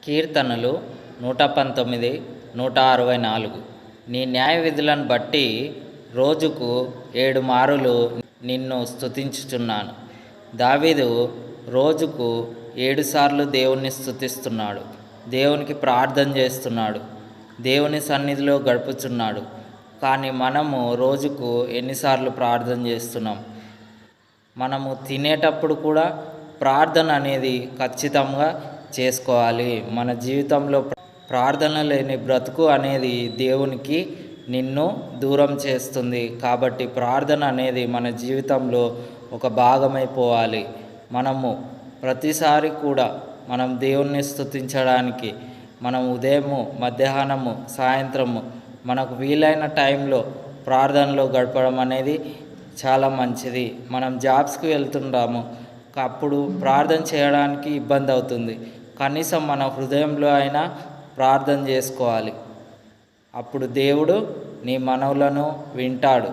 కీర్తనలు 119, 164. నీ న్యాయ విధులను బట్టి రోజుకు 7 మారులు నిన్ను స్తుతించుచున్నాను. దావీదు రోజుకు 7 సార్లు దేవుణ్ణి స్తుతిస్తున్నాడు. దేవునికి ప్రార్థన చేస్తున్నాడు. దేవుని సన్నిధిలో గడుపుచున్నాడు. కానీ మనము రోజుకు ఎన్నిసార్లు ప్రార్థన చేస్తున్నాం? మనము తినేటప్పుడు కూడా ప్రార్థన అనేది ఖచ్చితంగా చేసుకోవాలి. మన జీవితంలో ప్రార్థన లేని బ్రతుకు అనేది దేవునికి నిన్ను దూరం చేస్తుంది. కాబట్టి ప్రార్థన అనేది మన జీవితంలో ఒక భాగమైపోవాలి. మనము ప్రతిసారి కూడా మనం దేవుణ్ణి స్తుతించడానికి మనం ఉదయము, మధ్యాహ్నము, సాయంత్రము మనకు వీలైన టైంలో ప్రార్థనలో గడపడం అనేది చాలా మంచిది. మనం జాబ్స్కి వెళ్తుంటాము, అప్పుడు ప్రార్థన చేయడానికి ఇబ్బంది అవుతుంది. కనీసం మన హృదయంలో అయినా ప్రార్థన చేసుకోవాలి. అప్పుడు దేవుడు నీ మనవులను వింటాడు.